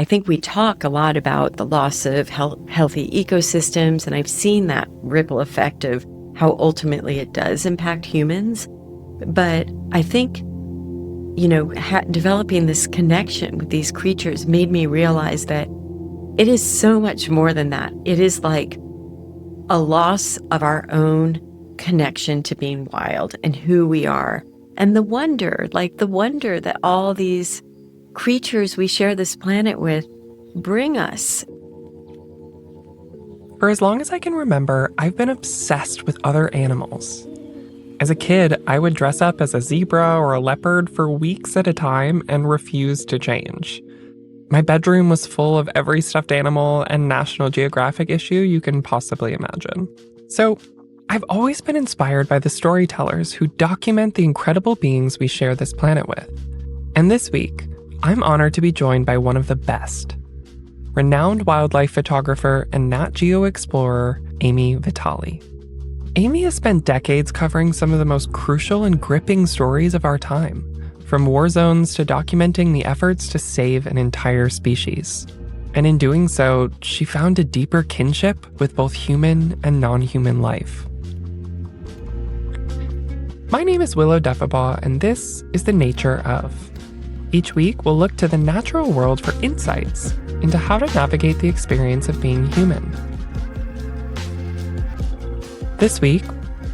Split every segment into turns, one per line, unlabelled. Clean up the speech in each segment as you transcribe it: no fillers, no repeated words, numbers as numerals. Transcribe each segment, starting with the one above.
I think we talk a lot about the loss of healthy ecosystems, and I've seen that ripple effect of how ultimately it does impact humans. But I think, developing this connection with these creatures made me realize that it is so much more than that. It is like a loss of our own connection to being wild and who we are. And the wonder that all these creatures we share this planet with bring us.
For as long as I can remember, I've been obsessed with other animals. As a kid, I would dress up as a zebra or a leopard for weeks at a time and refuse to change. My bedroom was full of every stuffed animal and National Geographic issue you can possibly imagine. So, I've always been inspired by the storytellers who document the incredible beings we share this planet with. And this week, I'm honored to be joined by one of the best. Renowned wildlife photographer and Nat Geo explorer, Amy Vitali. Amy has spent decades covering some of the most crucial and gripping stories of our time, from war zones to documenting the efforts to save an entire species. And in doing so, she found a deeper kinship with both human and non-human life. My name is Willow Defebaugh, and this is The Nature of. Each week, we'll look to the natural world for insights into how to navigate the experience of being human. This week,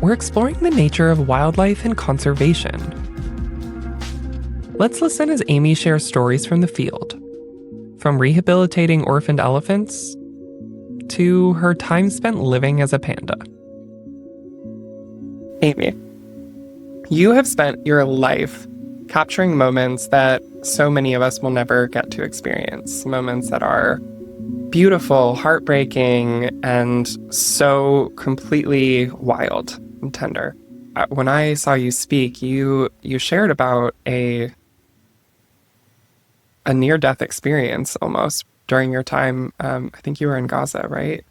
we're exploring the nature of wildlife and conservation. Let's listen as Amy shares stories from the field, from rehabilitating orphaned elephants to her time spent living as a panda. Amy, you have spent your life capturing moments that so many of us will never get to experience. Moments that are beautiful, heartbreaking, and so completely wild and tender. When I saw you speak, you shared about a near-death experience almost during your time. I think you were in Gaza, right?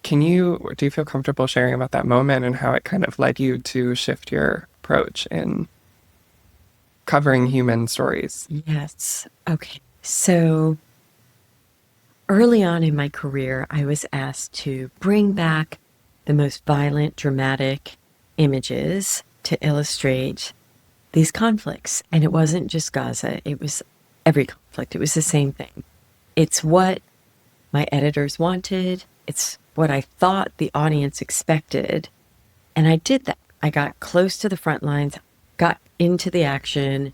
Do you feel comfortable sharing about that moment and how it kind of led you to shift your approach in covering human stories?
Yes. Okay. So early on in my career, I was asked to bring back the most violent, dramatic images to illustrate these conflicts. And it wasn't just Gaza, it was every conflict. It was the same thing. It's what my editors wanted, it's what I thought the audience expected. And I did that. I got close to the front lines, got into the action.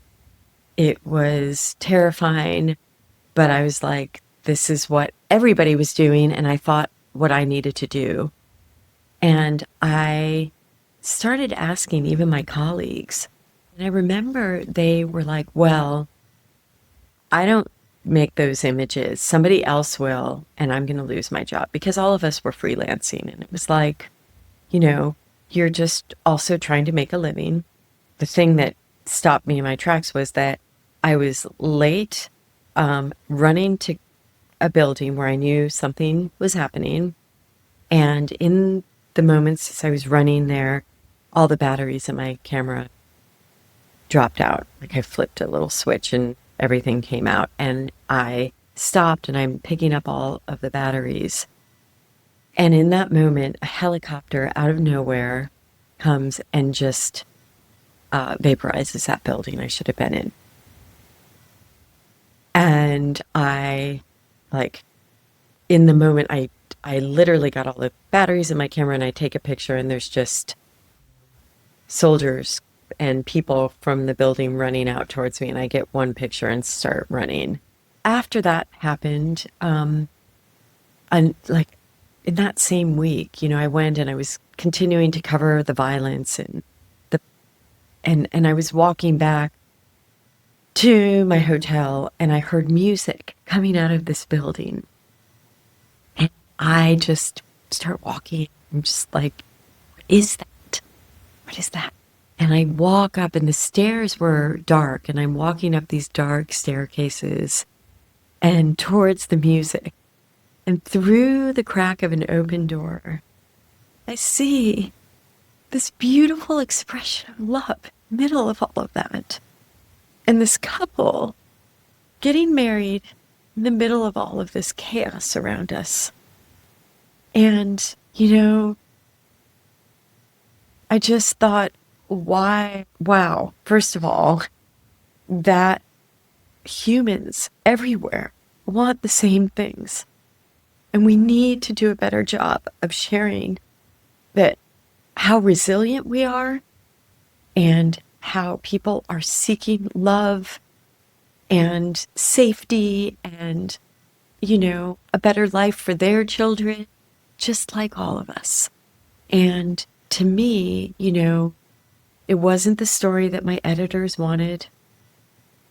It was terrifying, but I was like, this is what everybody was doing, and I thought what I needed to do. And I started asking even my colleagues, and I remember they were like, well, I don't make those images. Somebody else will, and I'm going to lose my job, because all of us were freelancing. And it was like, you're just also trying to make a living. The thing that stopped me in my tracks was that I was late running to a building where I knew something was happening. And in the moments as I was running there, all the batteries in my camera dropped out. Like I flipped a little switch and everything came out. And I stopped and I'm picking up all of the batteries. And in that moment, a helicopter out of nowhere comes and just vaporizes that building I should have been in. And I, in the moment, I literally got all the batteries in my camera and I take a picture and there's just soldiers and people from the building running out towards me, and I get one picture and start running. After that happened, and in that same week, I went and I was continuing to cover the violence and I was walking back to my hotel and I heard music coming out of this building. And I just start walking. I'm just like, what is that? What is that? And I walk up and the stairs were dark and I'm walking up these dark staircases and towards the music. And through the crack of an open door, I see this beautiful expression of love in the middle of all of that. And this couple getting married in the middle of all of this chaos around us. And, you know, I just thought, wow, first of all, that humans everywhere want the same things. And we need to do a better job of sharing that how resilient we are and how people are seeking love and safety and, you know, a better life for their children, just like all of us. And to me, you know, it wasn't the story that my editors wanted,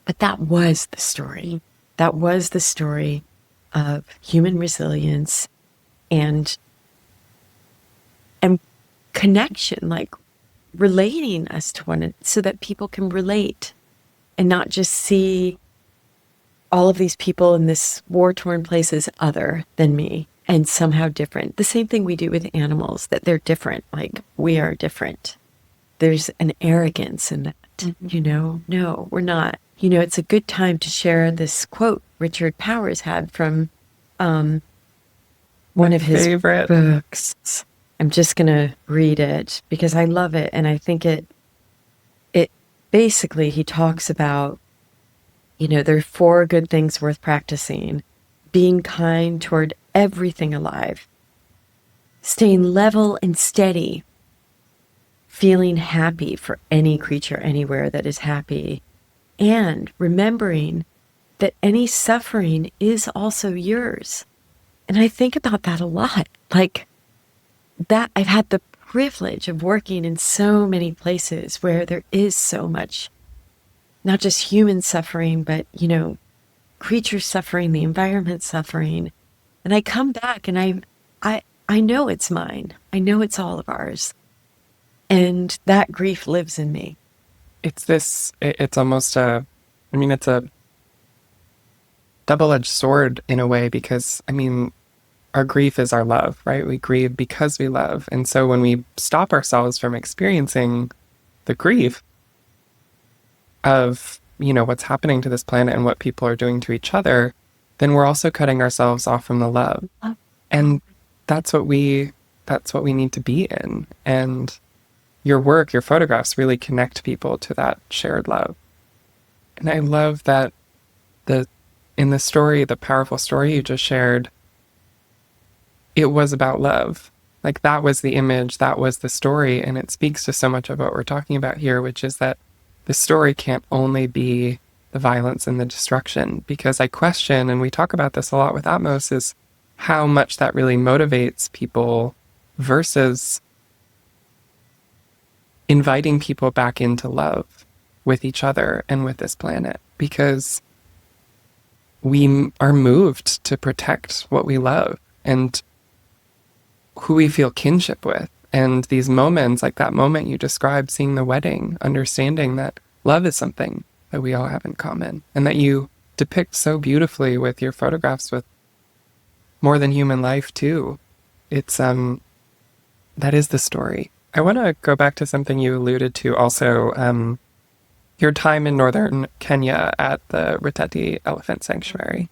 but that was the story. That was the story of human resilience and connection, like relating us to one another so that people can relate and not just see all of these people in this war-torn place as other than me and somehow different. The same thing we do with animals, that they're different, like we are different. There's an arrogance in that, you know? No, we're not. You know, it's a good time to share this quote Richard Powers had from one of his
favorite
books. I'm just going to read it because I love it. And I think it basically, he talks about, you know, there are 4 good things worth practicing: being kind toward everything alive, staying level and steady, feeling happy for any creature anywhere that is happy, and remembering that any suffering is also yours. And I think about that a lot. Like that, I've had the privilege of working in so many places where there is so much, not just human suffering, but, you know, creatures suffering, the environment suffering. And I come back and I know it's mine. I know it's all of ours. And that grief lives in me.
It's almost it's a double-edged sword in a way, because, I mean, our grief is our love, right? We grieve because we love. And so when we stop ourselves from experiencing the grief of, you know, what's happening to this planet and what people are doing to each other, then we're also cutting ourselves off from the love. And that's what we need to be in. And your work, your photographs really connect people to that shared love. And I love that in the story, the powerful story you just shared, it was about love. Like that was the image, that was the story. And it speaks to so much of what we're talking about here, which is that the story can't only be the violence and the destruction. Because I question, and we talk about this a lot with Atmos, is how much that really motivates people versus inviting people back into love with each other and with this planet. Because we are moved to protect what we love and who we feel kinship with. And these moments, like that moment you described, seeing the wedding, understanding that love is something that we all have in common, and that you depict so beautifully with your photographs with more than human life too. It's that is the story. I want to go back to something you alluded to also, your time in northern Kenya at the Ruteti Elephant Sanctuary.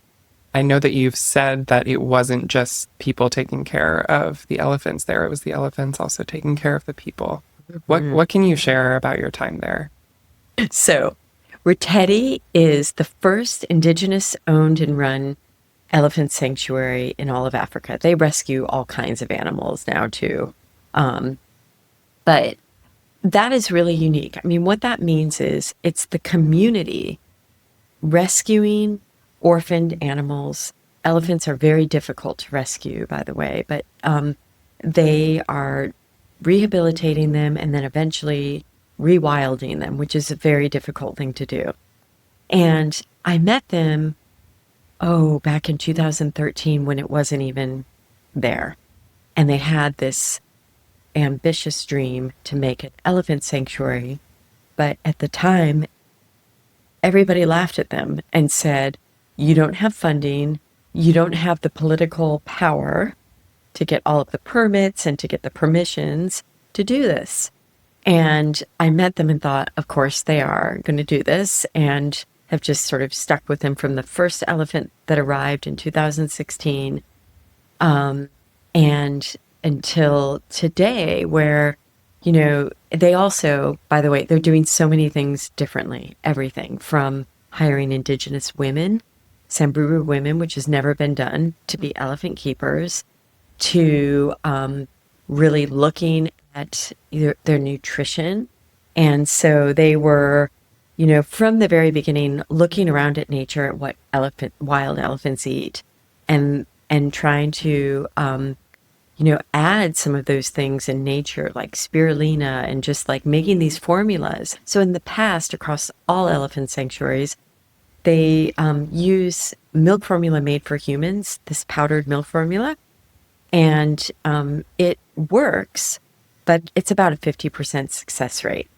I know that you've said that it wasn't just people taking care of the elephants there, it was the elephants also taking care of the people. What can you share about your time there?
So, Ruteti is the first indigenous owned and run elephant sanctuary in all of Africa. They rescue all kinds of animals now too. But that is really unique. I mean, what that means is it's the community rescuing orphaned animals. Elephants are very difficult to rescue, by the way, but they are rehabilitating them and then eventually rewilding them, which is a very difficult thing to do. And I met them, back in 2013 when it wasn't even there. And they had this ambitious dream to make an elephant sanctuary. But at the time, everybody laughed at them and said, you don't have funding, you don't have the political power to get all of the permits and to get the permissions to do this. And I met them and thought, of course they are going to do this, and have just sort of stuck with him from the first elephant that arrived in 2016, and until today, where, they also, by the way, they're doing so many things differently. Everything from hiring indigenous women, Samburu women, which has never been done, to be elephant keepers, to really looking at their nutrition. And so they were, from the very beginning, looking around at nature, at what wild elephants eat, and trying to, add some of those things in nature, like spirulina, and just like making these formulas. So in the past, across all elephant sanctuaries, they use milk formula made for humans, this powdered milk formula, and it works, but it's about a 50% success rate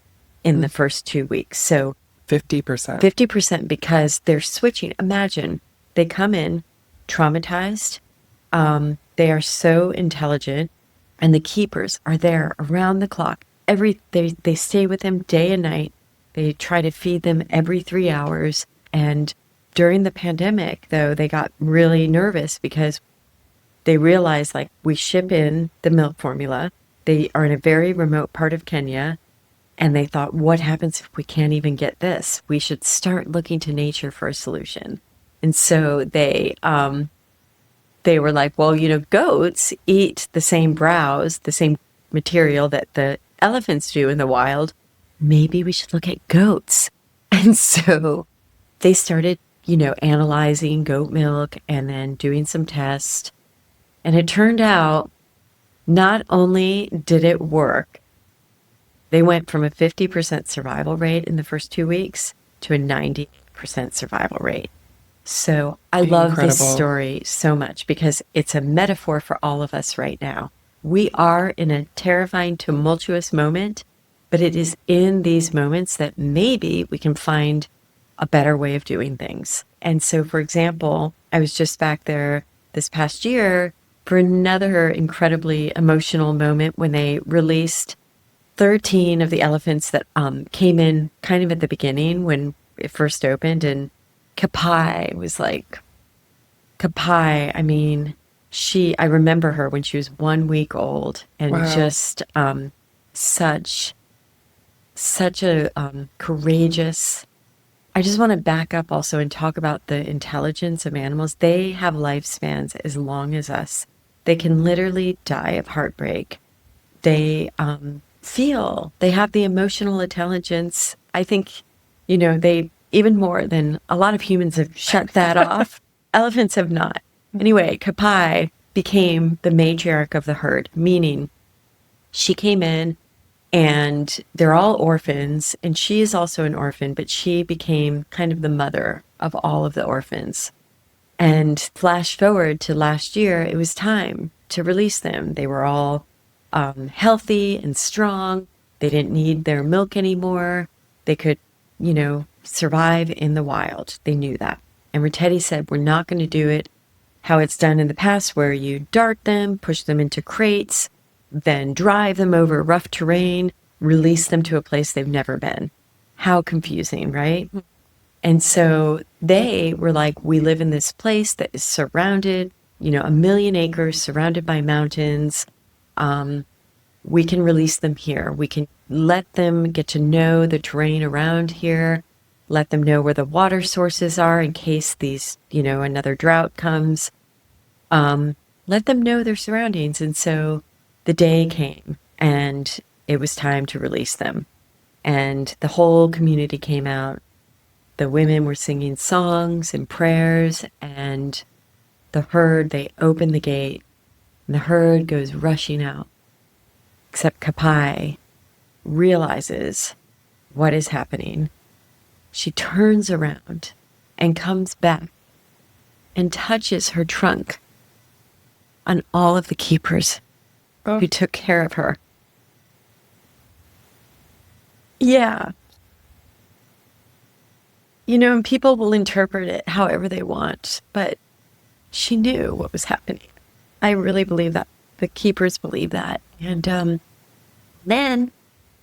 in the first 2 weeks. So
50%.
50% because they're switching. Imagine they come in traumatized. They are so intelligent, and the keepers are there around the clock. They stay with them day and night. They try to feed them every 3 hours. And during the pandemic, though, they got really nervous because they realized, like, we ship in the milk formula. They are in a very remote part of Kenya. And they thought, what happens if we can't even get this? We should start looking to nature for a solution. And so they were like, well, goats eat the same browse, the same material that the elephants do in the wild. Maybe we should look at goats. And so they started, analyzing goat milk and then doing some tests. And it turned out not only did it work, they went from a 50% survival rate in the first 2 weeks to a 90% survival rate. So I love this story so much because it's a metaphor for all of us right now. We are in a terrifying, tumultuous moment, but it is in these moments that maybe we can find a better way of doing things. And so, for example, I was just back there this past year for another incredibly emotional moment when they released 13 of the elephants that came in kind of at the beginning when it first opened. And Kapai was like, I mean, I remember her when she was 1 week old, and just such a courageous. I just want to back up also and talk about the intelligence of animals. They have lifespans as long as us. They can literally die of heartbreak. They they have the emotional intelligence. I think, they, even more than a lot of humans have shut that off. Elephants have not. Anyway, Kapai became the matriarch of the herd, meaning she came in and they're all orphans, and she is also an orphan, but she became kind of the mother of all of the orphans. And flash forward to last year, it was time to release them. They were all healthy and strong. They didn't need their milk anymore. They could, survive in the wild. They knew that. And Ratetti said, we're not going to do it how it's done in the past, where you dart them, push them into crates, then drive them over rough terrain, release them to a place they've never been. How confusing, right? And so they were like, we live in this place that is surrounded, 1 million acres surrounded by mountains. We can release them here. We can let them get to know the terrain around here, let them know where the water sources are in case these, another drought comes. Let them know their surroundings. And so the day came and it was time to release them. And the whole community came out. The women were singing songs and prayers, and the herd, they opened the gate, and the herd goes rushing out. Except Kapai realizes what is happening. She turns around and comes back and touches her trunk on all of the keepers who took care of her. Yeah. And people will interpret it however they want, but she knew what was happening. I really believe that. The keepers believe that. And then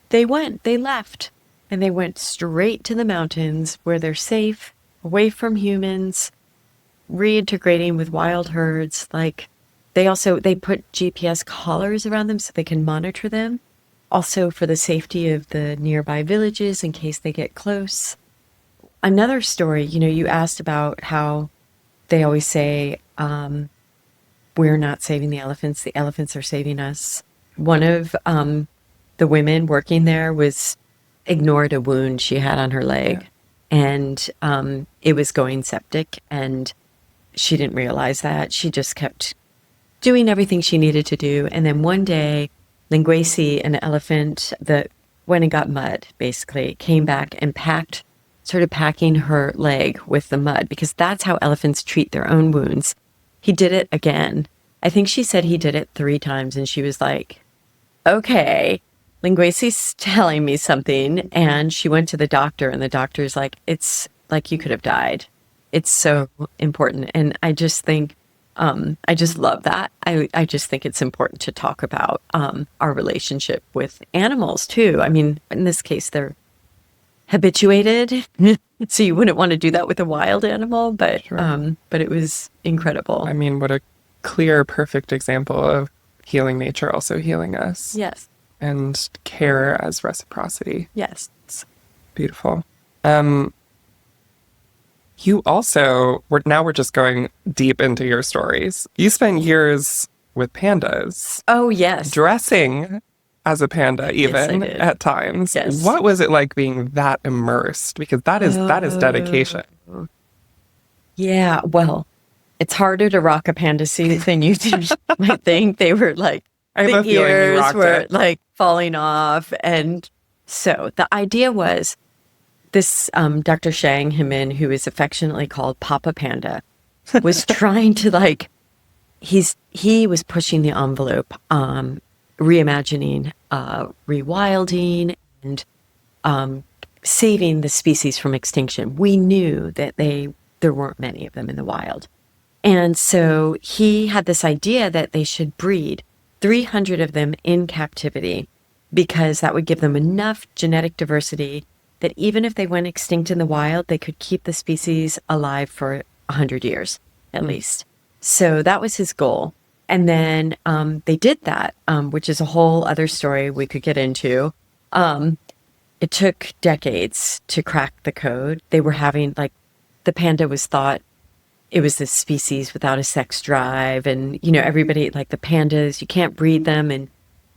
they left, and they went straight to the mountains where they're safe. away from humans, reintegrating with wild herds. Like they put GPS collars around them so they can monitor them. Also for the safety of the nearby villages in case they get close. Another story, you asked about how they always say, we're not saving the elephants are saving us. One of the women working there ignored a wound she had on her leg, and it was going septic, and she didn't realize that. She just kept doing everything she needed to do. And then one day, Linguesi, an elephant that went and got mud, basically, came back and started packing her leg with the mud, because that's how elephants treat their own wounds. He did it again. I think she said he did it 3 times, and she was like, okay, Linguesi's telling me something. And she went to the doctor, and the doctor's like, it's like you could have died. It's so important. And I just think, I just love that. I just think it's important to talk about our relationship with animals too. I mean, in this case, they're habituated, so you wouldn't want to do that with a wild animal, but sure. But it was incredible.
I mean, what a clear, perfect example of healing nature also healing us.
Yes.
And care as reciprocity.
Yes.
Beautiful. You also, we're just going deep into your stories. You spent years with pandas.
Oh, yes.
Dressing as a panda, even
yes,
at times.
Yes.
What was it like being that immersed? Because that is dedication.
Yeah, well, it's harder to rock a panda suit than you might think. They were like, the ears were like falling off. And so the idea was this Dr. Shang Hemin, who is affectionately called Papa Panda, was trying to he was pushing the envelope, reimagining, rewilding, and saving the species from extinction. We knew that there weren't many of them in the wild. And so he had this idea that they should breed 300 of them in captivity, because that would give them enough genetic diversity that even if they went extinct in the wild, they could keep the species alive for 100 years at least. So that was his goal. And then they did that, which is a whole other story we could get into. It took decades to crack the code. They were having, the panda was thought it was this species without a sex drive. And, everybody, the pandas, you can't breed them. And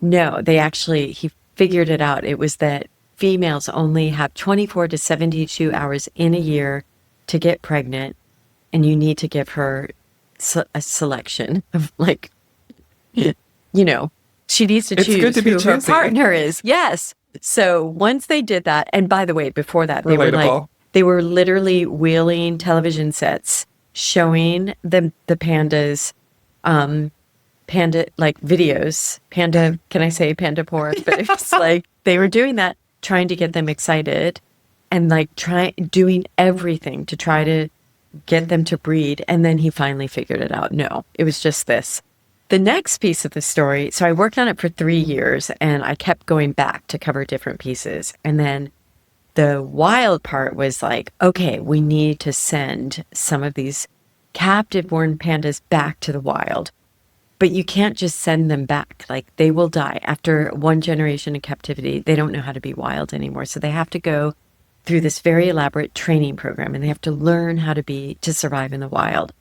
no, he figured it out. It was that females only have 24 to 72 hours in a year to get pregnant. And you need to give her a selection of she needs to choose who her partner is. Yes. So once they did that, and by the way, before that, they were literally wheeling television sets showing the pandas, panda videos. Panda, can I say panda porn? But it's they were doing that, trying to get them excited, and doing everything to try to get them to breed. And then he finally figured it out. No, it was just this. The next piece of the story, so I worked on it for 3 years, and I kept going back to cover different pieces. And then the wild part was okay, we need to send some of these captive-born pandas back to the wild. But you can't just send them back. They will die. After one generation in captivity, they don't know how to be wild anymore. So they have to go through this very elaborate training program, and they have to learn how to survive in the wild.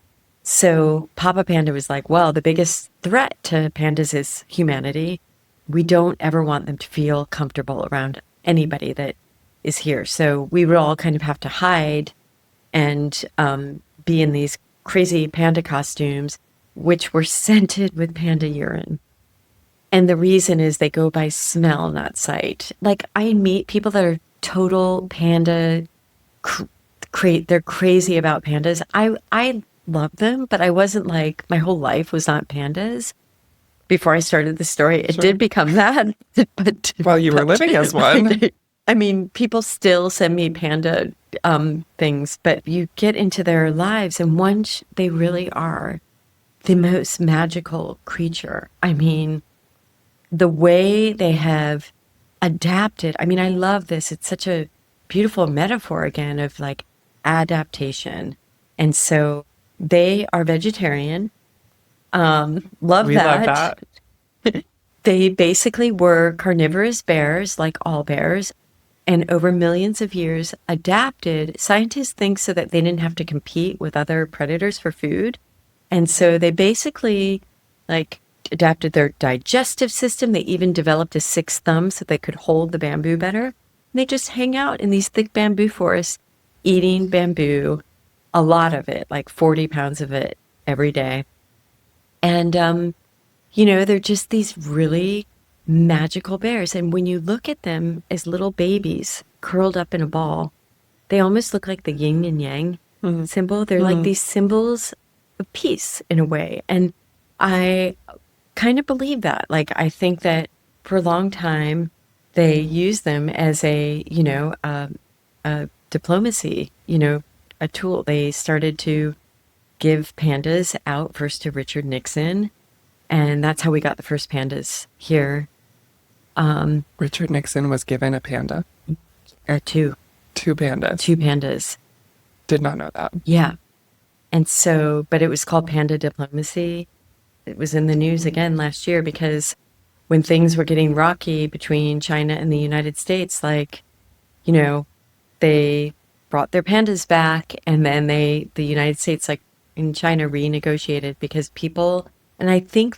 So Papa Panda was well, the biggest threat to pandas is humanity. We don't ever want them to feel comfortable around anybody that is here. So we would all kind of have to hide and be in these crazy panda costumes, which were scented with panda urine. And the reason is they go by smell, not sight. I meet people that are total panda, they're crazy about pandas. I love them, but I wasn't my whole life was not pandas. Before I started the story, it did become that. But
while you were living as one.
I mean, people still send me panda things, but you get into their lives, and once they really are the most magical creature. I mean, the way they have adapted. I mean, I love this. It's such a beautiful metaphor again of adaptation. And so they are vegetarian. Love
We love
that.
that.
They basically were carnivorous bears, like all bears, and over millions of years adapted. Scientists think so that they didn't have to compete with other predators for food. And so they basically like adapted their digestive system. They even developed a sixth thumb so they could hold the bamboo better. And they just hang out in these thick bamboo forests, eating bamboo, a lot of it, like 40 pounds of it every day. And, they're just these really magical bears. And when you look at them as little babies curled up in a ball, they almost look like the yin and yang symbol. They're like these symbols of peace in a way. And I kind of believe that. Like, I think that for a long time, they used them as a diplomacy, a tool. They started to give pandas out first to Richard Nixon. And that's how we got the first pandas here.
Richard Nixon was given a panda.
Two.
Two pandas.
Two pandas.
Did not know that.
Yeah. And so, but it was called panda diplomacy. It was in the news again last year because when things were getting rocky between China and the United States, they brought their pandas back, and then the United States, and China renegotiated because people, and I think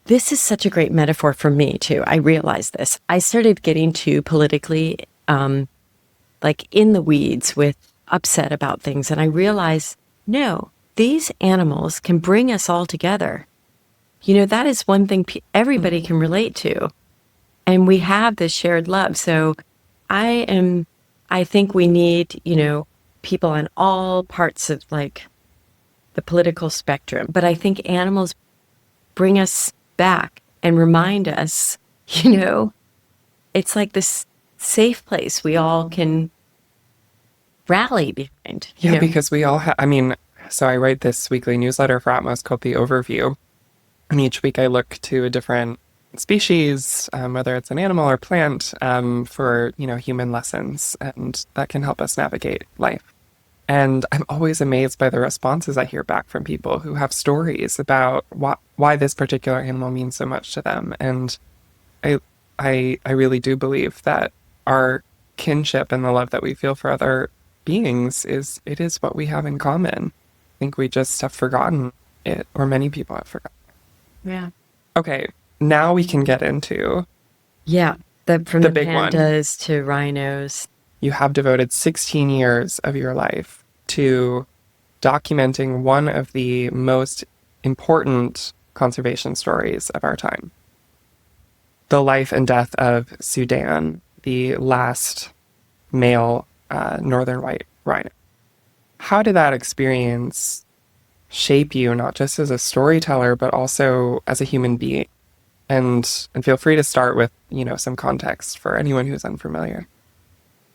this is such a great metaphor for me too. I realized this. I started getting too politically, in the weeds with upset about things. And I realized, no, these animals can bring us all together. That is one thing everybody can relate to. And we have this shared love. So I think we need, people on all parts of the political spectrum. But I think animals bring us back and remind us, it's like this safe place we all can rally behind.
Yeah, because we all have, so I write this weekly newsletter for Atmos called The Overview. And each week I look to a different species, whether it's an animal or plant, for, human lessons. And that can help us navigate life. And I'm always amazed by the responses I hear back from people who have stories about why this particular animal means so much to them. And I really do believe that our kinship and the love that we feel for other beings is what we have in common. I think we just have forgotten it, or many people have forgotten.
Yeah.
Okay, now we can get into
from
the
the
big one.
pandas to rhinos.
You have devoted 16 years of your life to documenting one of the most important conservation stories of our time. The life and death of Sudan, the last male northern white rhino. How did that experience shape you, not just as a storyteller, but also as a human being? And feel free to start with, some context for anyone who's unfamiliar.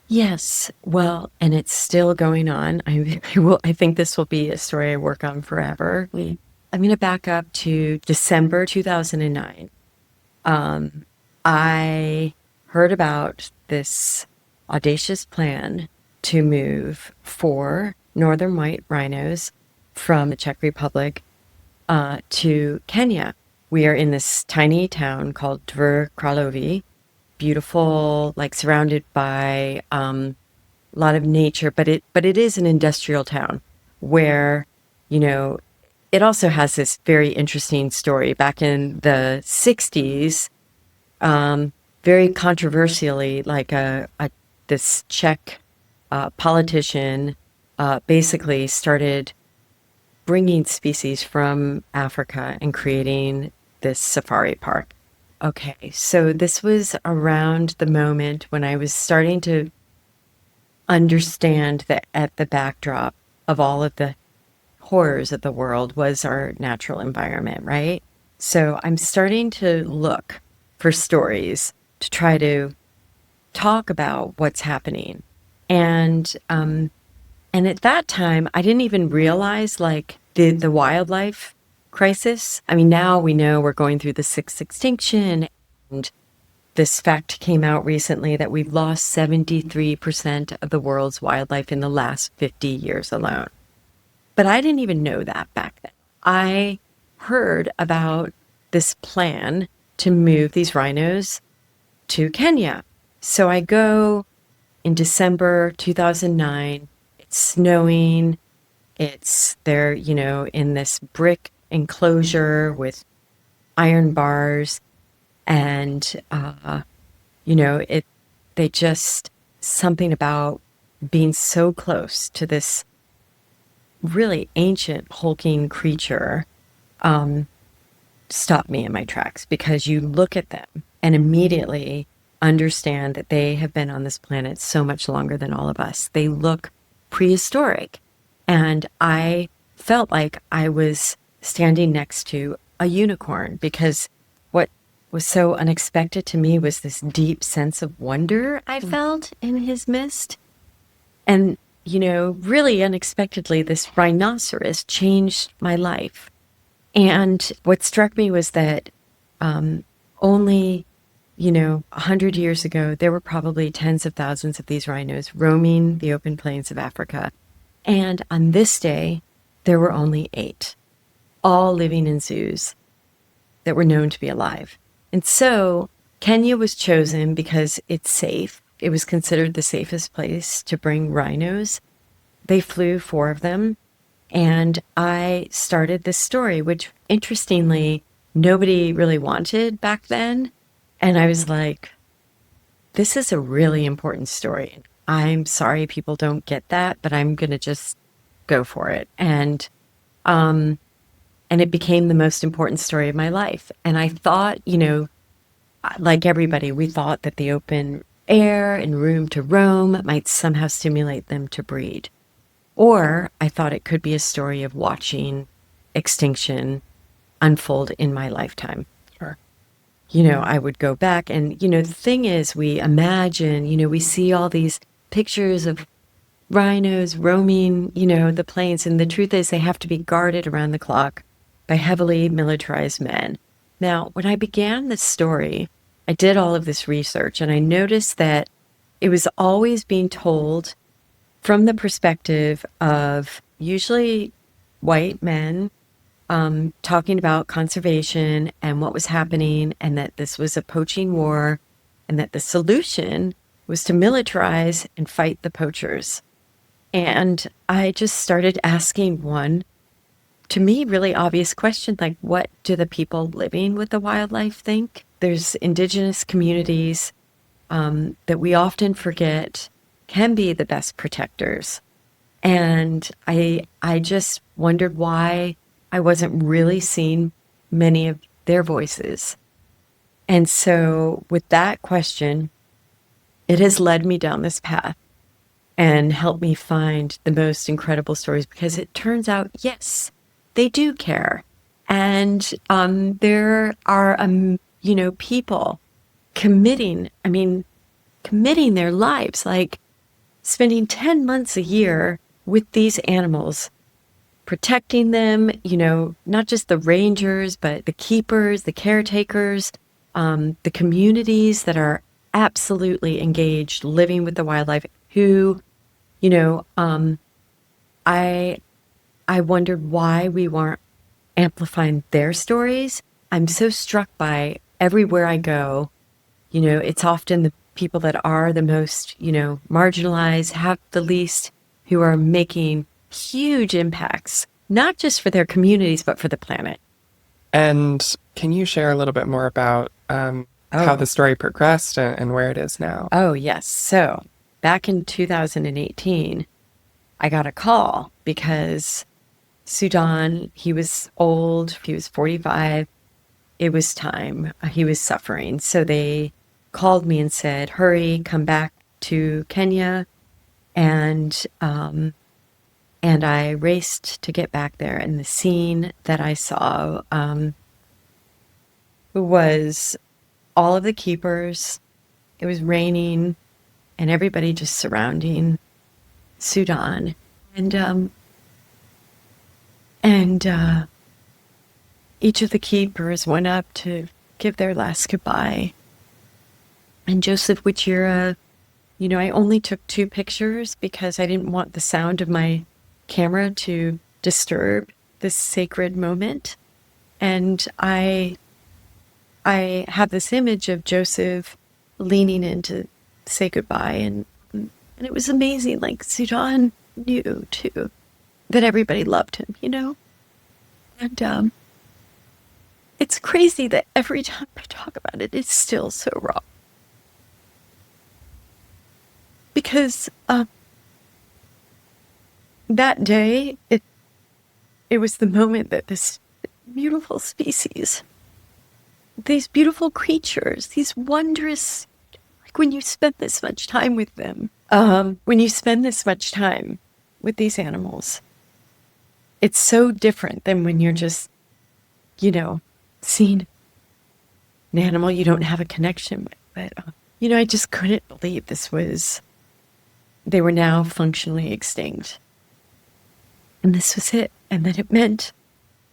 Yes. Well, and it's still going on. I think this will be a story I work on forever. I'm going to back up to December 2009. I heard about this audacious plan to move 4 northern white rhinos from the Czech Republic to Kenya. We are in this tiny town called Dvor Kralovi, beautiful, surrounded by a lot of nature, but it is an industrial town where, it also has this very interesting story. Back in the 60s, very controversially, this Czech politician basically started bringing species from Africa and creating this safari park. Okay, so this was around the moment when I was starting to understand that at the backdrop of all of the horrors of the world was our natural environment, right? So I'm starting to look for stories to try to talk about what's happening. And at that time, I didn't even realize the wildlife crisis. Now we know we're going through the 6th extinction, and this fact came out recently that we've lost 73% of the world's wildlife in the last 50 years alone. But I didn't even know that back then. I heard about this plan to move these rhinos to Kenya. So I go in December 2009. It's snowing. They're, in this brick enclosure with iron bars. And, they just, something about being so close to this really ancient hulking creature stopped me in my tracks, because you look at them and immediately understand that they have been on this planet so much longer than all of us. They look prehistoric. And I felt like I was standing next to a unicorn, because what was so unexpected to me was this deep sense of wonder I felt in his midst. And, really unexpectedly, this rhinoceros changed my life. And what struck me was that only, 100 years ago, there were probably tens of thousands of these rhinos roaming the open plains of Africa. And on this day, there were only 8, all living in zoos that were known to be alive. And so Kenya was chosen because it's safe. It was considered the safest place to bring rhinos. They flew 4 of them. And I started this story, which interestingly, nobody really wanted back then. And I was like, this is a really important story. I'm sorry people don't get that, but I'm going to just go for it. And it became the most important story of my life. And I thought, like everybody, we thought that the open air and room to roam might somehow stimulate them to breed. Or I thought it could be a story of watching extinction unfold in my lifetime.
Sure.
I would go back and, the thing is, we imagine, we see all these pictures of rhinos roaming, the plains. And the truth is, they have to be guarded around the clock by heavily militarized men. Now, when I began this story, I did all of this research, and I noticed that it was always being told from the perspective of usually white men talking about conservation and what was happening, and that this was a poaching war, and that the solution was to militarize and fight the poachers. And I just started asking one, to me, really obvious question, like, what do the people living with the wildlife think? There's indigenous communities that we often forget can be the best protectors. And I just wondered why I wasn't really seeing many of their voices. And so with that question, it has led me down this path and helped me find the most incredible stories, because it turns out, yes, they do care. And there are, people committing their lives, like spending 10 months a year with these animals, protecting them, not just the rangers, but the keepers, the caretakers, the communities that are absolutely engaged, living with the wildlife, who, I wondered why we weren't amplifying their stories. I'm so struck by everywhere I go, it's often the people that are the most, marginalized, have the least, who are making huge impacts, not just for their communities, but for the planet.
And can you share a little bit more about how the story progressed and where it is now?
Oh, yes. So back in 2018, I got a call because Sudan, he was old, he was 45. It was time. He was suffering. So they called me and said, hurry, come back to Kenya. And I raced to get back there. And the scene that I saw was all of the keepers. It was raining and everybody just surrounding Sudan. And each of the keepers went up to give their last goodbye. And Joseph Witchira, I only took 2 pictures because I didn't want the sound of my camera to disturb this sacred moment. And I have this image of Joseph leaning in to say goodbye, and it was amazing. Like, Sudan knew too that everybody loved him. And it's crazy that every time I talk about it, it's still so raw. Because that day, it was the moment that this beautiful species, these beautiful creatures, these wondrous, like when you spend this much time with them, when you spend this much time with these animals, it's so different than when you're just, seeing an animal you don't have a connection with. But, I just couldn't believe they were now functionally extinct. And this was it. And that it meant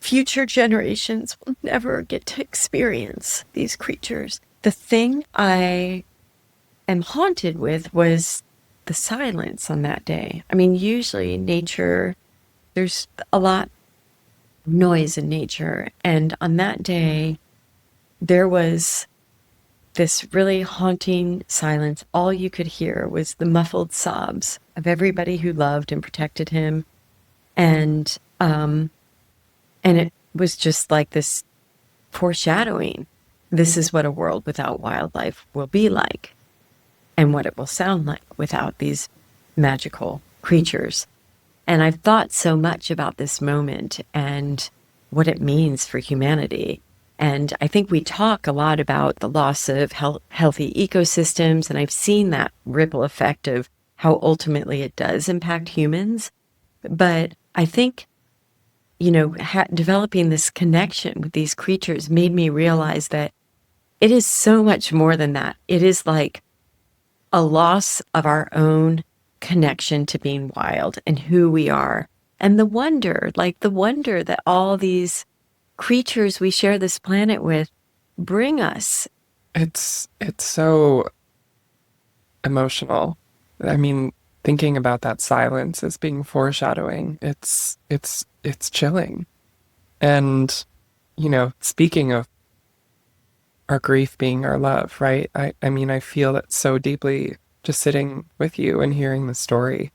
future generations will never get to experience these creatures. The thing I am haunted with was the silence on that day. I mean, usually nature, there's a lot of noise in nature. And on that day, there was this really haunting silence. All you could hear was the muffled sobs of everybody who loved and protected him. And it was just like this foreshadowing. This is what a world without wildlife will be like, and what it will sound like without these magical creatures. And I've thought so much about this moment and what it means for humanity. And I think we talk a lot about the loss of healthy ecosystems, and I've seen that ripple effect of how ultimately it does impact humans. But I think, developing this connection with these creatures made me realize that it is so much more than that. It is like a loss of our own connection to being wild and who we are. And the wonder that all these creatures we share this planet with bring us.
It's so emotional. I mean, thinking about that silence as being foreshadowing, it's chilling. And, speaking of our grief being our love, right? I mean, I feel that so deeply just sitting with you and hearing the story.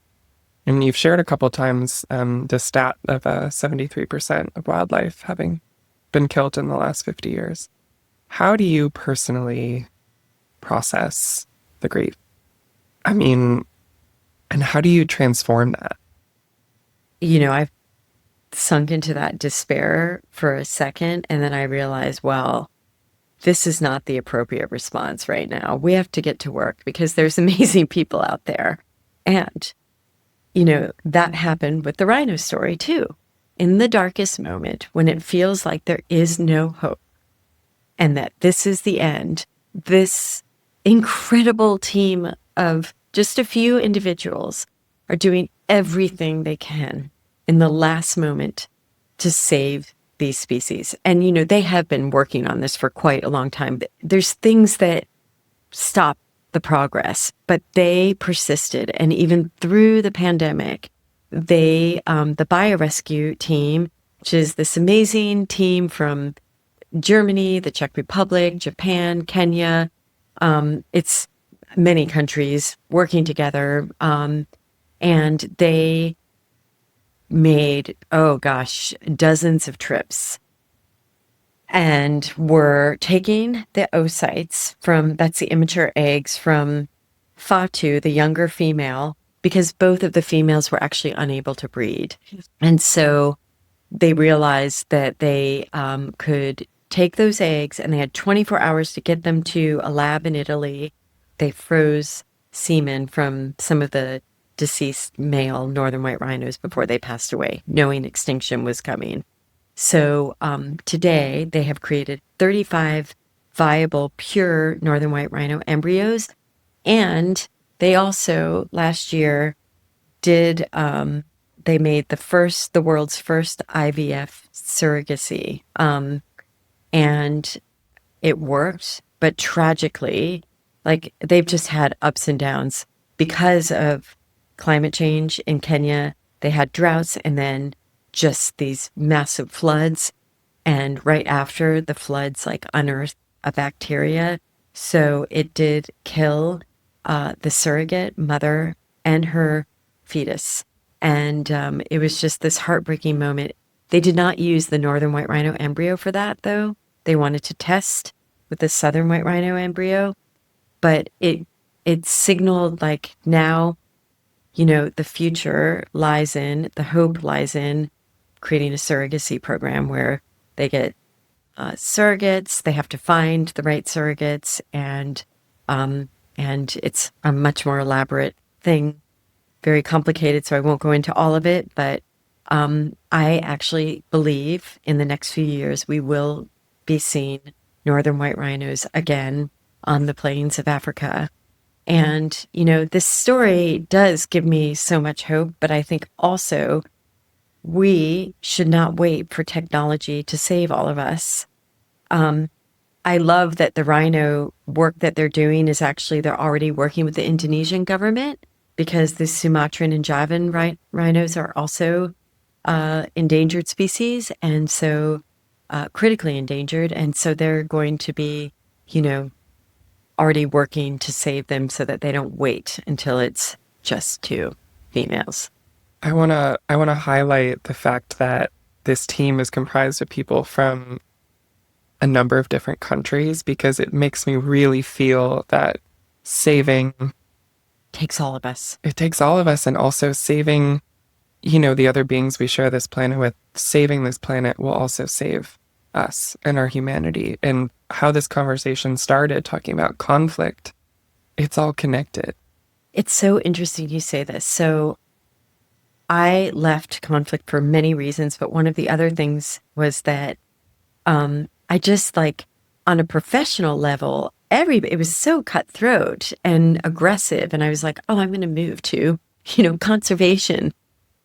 And you've shared a couple times the stat of 73% of wildlife having been killed in the last 50 years. How do you personally process the grief? I mean, and how do you transform that?
I've sunk into that despair for a second, and then I realized, well, this is not the appropriate response right now. We have to get to work because there's amazing people out there. And, that happened with the rhino story too. In the darkest moment, when it feels like there is no hope and that this is the end, this incredible team of just a few individuals are doing everything they can in the last moment to save these species. And, they have been working on this for quite a long time. There's things that stop the progress, but they persisted. And even through the pandemic, the biorescue team, which is this amazing team from Germany, the Czech Republic, Japan, Kenya, it's many countries working together. And they made, dozens of trips and were taking the oocytes that's the immature eggs from Fatu, the younger female, because both of the females were actually unable to breed. And so they realized that they could take those eggs, and they had 24 hours to get them to a lab in Italy. They froze semen from some of the deceased male northern white rhinos before they passed away, knowing extinction was coming. So today they have created 35 viable, pure northern white rhino embryos. And they also, last year, they made the world's first IVF surrogacy. And it worked, but tragically, Like they've just had ups and downs because of climate change in Kenya. They had droughts and then just these massive floods. And right after the floods, like unearthed a bacteria. So it did kill the surrogate mother and her fetus. And it was just this heartbreaking moment. They did not use the northern white rhino embryo for that, though. They wanted to test with the southern white rhino embryo, but it signaled like now, the future lies in, the hope lies in creating a surrogacy program where they get surrogates. They have to find the right surrogates, and it's a much more elaborate thing, very complicated. So I won't go into all of it, but I actually believe in the next few years we will be seeing northern white rhinos again on the plains of Africa. And this story does give me so much hope, but I think also we should not wait for technology to save all of us. I love that the rhino work that they're doing is actually they're already working with the Indonesian government because the Sumatran and Javan rhinos are also endangered species, and so critically endangered. And so they're going to be, already working to save them so that they don't wait until it's just two females.
I wanna highlight the fact that this team is comprised of people from a number of different countries because it makes me really feel that saving
Takes all of us.
it takes all of us, and also saving, the other beings we share this planet with, saving this planet will also save us and our humanity. And how this conversation started talking about conflict, it's all connected.
It's so interesting you say this. So I left conflict for many reasons, but one of the other things was that I just like on a professional level, it was so cutthroat and aggressive. And I was like, oh, I'm going to move to, conservation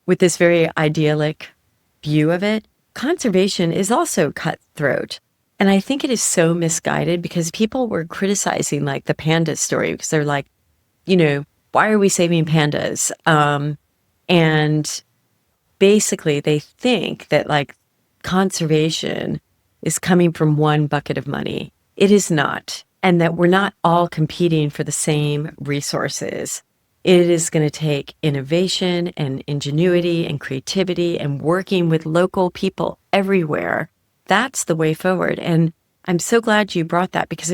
with this very idyllic view of it. Conservation is also cutthroat. And I think it is so misguided because people were criticizing like the panda story because they're like, why are we saving pandas? And basically they think that like conservation is coming from one bucket of money. It is not. And that we're not all competing for the same resources. It is going to take innovation and ingenuity and creativity and working with local people everywhere. That's the way forward. And I'm so glad you brought that because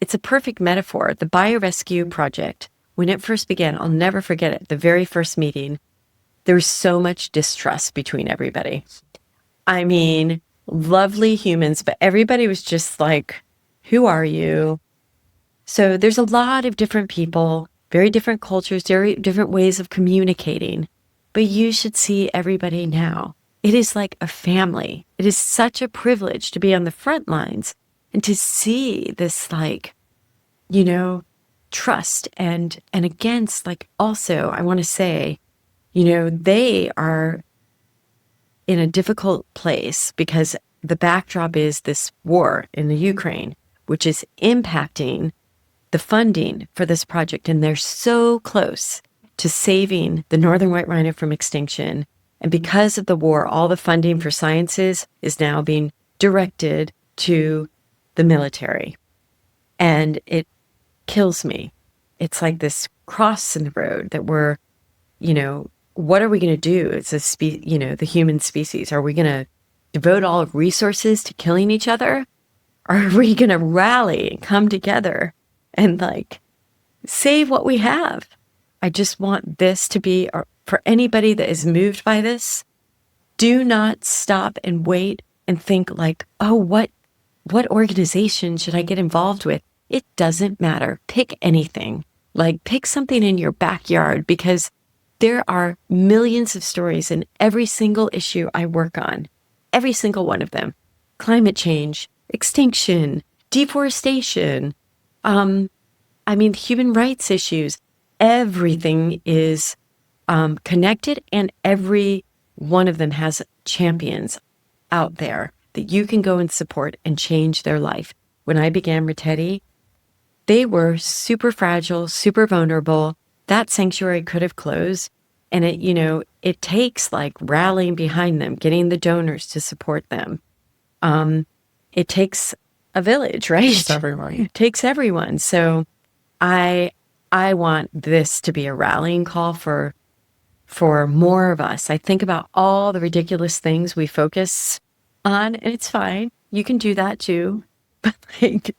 it's a perfect metaphor. The Biorescue Project, when it first began, I'll never forget it. The very first meeting, there was so much distrust between everybody. I mean, lovely humans, but everybody was just like, who are you? So there's a lot of different people, very different cultures, very different ways of communicating. But you should see everybody now. It is like a family. It is such a privilege to be on the front lines and to see this trust and against also, I want to say, they are in a difficult place because the backdrop is this war in the Ukraine, which is impacting the funding for this project. And they're so close to saving the northern white rhino from extinction. And because of the war, all the funding for sciences is now being directed to the military. And it kills me. It's like this cross in the road that we're, what are we going to do as the human species? Are we going to devote all of resources to killing each other? Or are we going to rally and come together and save what we have? I just want this to be, for anybody that is moved by this, do not stop and wait and think oh, what organization should I get involved with? It doesn't matter. Pick anything. Pick something in your backyard because there are millions of stories in every single issue I work on. Every single one of them. Climate change, extinction, deforestation, human rights issues. Everything is connected, and every one of them has champions out there that you can go and support and change their life. When I began Ratetti, They were super fragile, super vulnerable. That sanctuary could have closed. And it takes like rallying behind them, getting the donors to support them. It takes a village, right?
It's everyone.
It takes everyone. So I want this to be a rallying call for more of us. I think about all the ridiculous things we focus on, and it's fine. You can do that too. But like,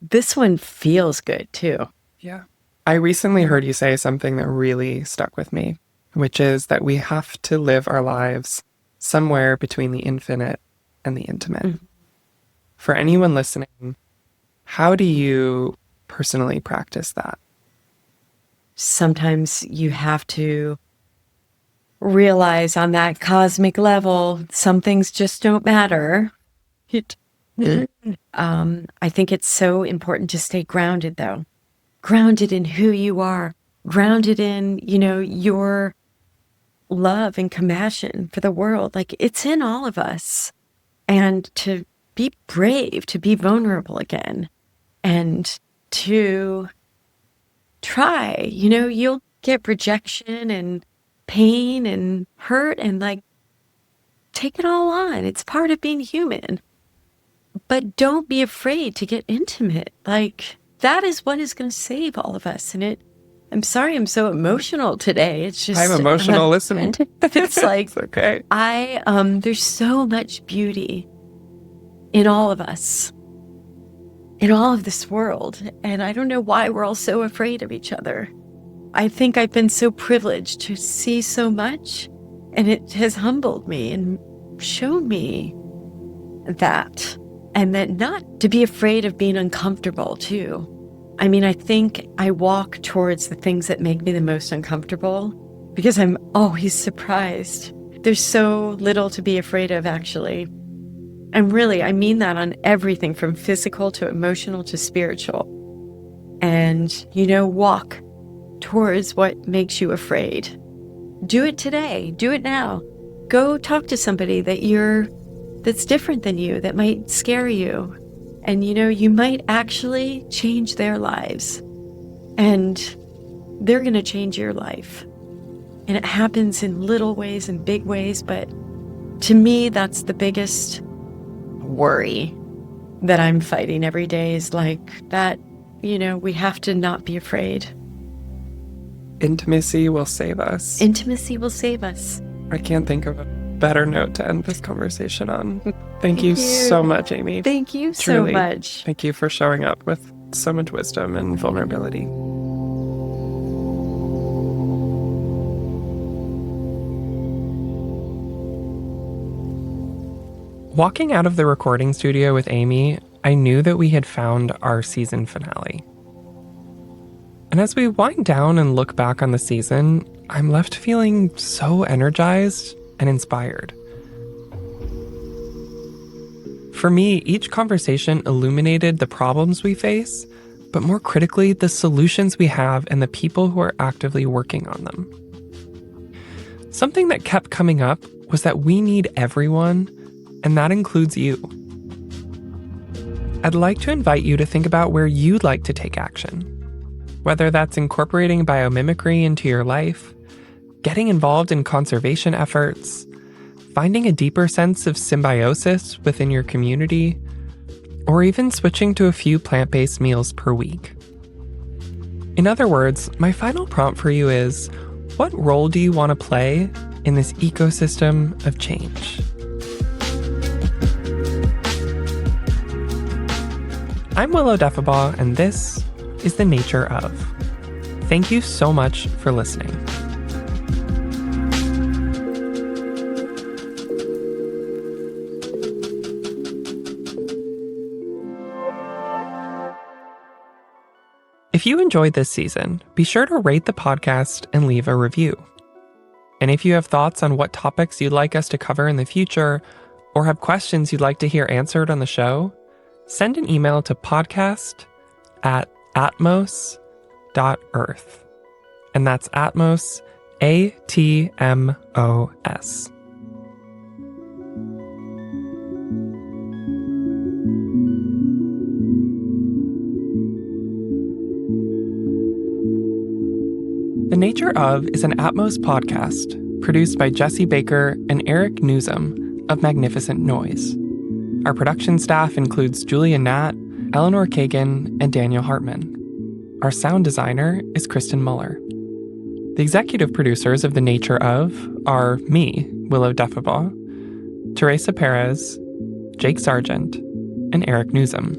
this one feels good too.
Yeah. I recently heard you say something that really stuck with me, which is that we have to live our lives somewhere between the infinite and the intimate. Mm-hmm. For anyone listening, how do you personally practice that?
Sometimes you have to realize on that cosmic level, some things just don't matter. I think it's so important to stay grounded, though. Grounded in who you are, grounded in, your love and compassion for the world. Like, it's in all of us. And to be brave, to be vulnerable again, and to try. You'll get rejection and pain and hurt, and like, take it all on. It's part of being human. But don't be afraid to get intimate. Like, that is what is going to save all of us. And I'm sorry I'm so emotional today. It's just
I'm emotional listening.
It's like,
it's okay.
There's so much beauty in all of us, in all of this world. And I don't know why we're all so afraid of each other. I think I've been so privileged to see so much, and it has humbled me and shown me that. And that not to be afraid of being uncomfortable too. I mean, I think I walk towards the things that make me the most uncomfortable because I'm always surprised. There's so little to be afraid of, actually. And really, I mean that on everything from physical to emotional to spiritual. And, walk towards what makes you afraid. Do it today. Do it now. Go talk to somebody that's different than you, that might scare you. And, you might actually change their lives. And they're going to change your life. And it happens in little ways and big ways. But to me, that's the biggest worry that I'm fighting every day, is like that, we have to not be afraid.
Intimacy will save us.
Intimacy will save us.
I can't think of a better note to end this conversation on. Thank you so much, Amy.
Thank you
Truly.
So much.
Thank you for showing up with so much wisdom and vulnerability. Walking out of the recording studio with Amy, I knew that we had found our season finale. And as we wind down and look back on the season, I'm left feeling so energized and inspired. For me, each conversation illuminated the problems we face, but more critically, the solutions we have and the people who are actively working on them. Something that kept coming up was that we need everyone, and that includes you. I'd like to invite you to think about where you'd like to take action. Whether that's incorporating biomimicry into your life, getting involved in conservation efforts, finding a deeper sense of symbiosis within your community, or even switching to a few plant-based meals per week. In other words, my final prompt for you is, what role do you want to play in this ecosystem of change? I'm Willow Defebaugh, and this is The Nature Of. Thank you so much for listening. If you enjoyed this season, be sure to rate the podcast and leave a review. And if you have thoughts on what topics you'd like us to cover in the future, or have questions you'd like to hear answered on the show, send an email to podcast@atmos.earth. And that's Atmos, ATMOS. The Nature Of is an Atmos podcast produced by Jesse Baker and Eric Newsom of Magnificent Noise. Our production staff includes Julia Nat, Eleanor Kagan, and Daniel Hartman. Our sound designer is Kristen Muller. The executive producers of The Nature Of are me, Willow Defebaugh, Teresa Perez, Jake Sargent, and Eric Newsom.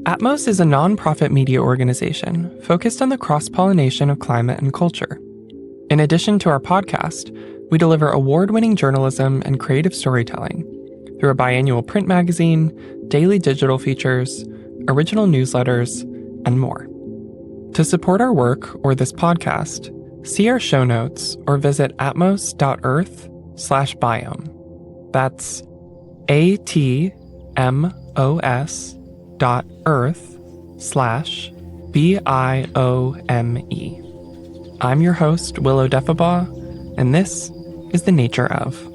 Atmos is a nonprofit media organization focused on the cross-pollination of climate and culture. In addition to our podcast, we deliver award-winning journalism and creative storytelling through a biannual print magazine, daily digital features, original newsletters, and more. To support our work or this podcast, see our show notes or visit atmos.earth/biome. That's atmos.earth/BIOME. I'm your host, Willow Defebaugh, and this is The Nature Of.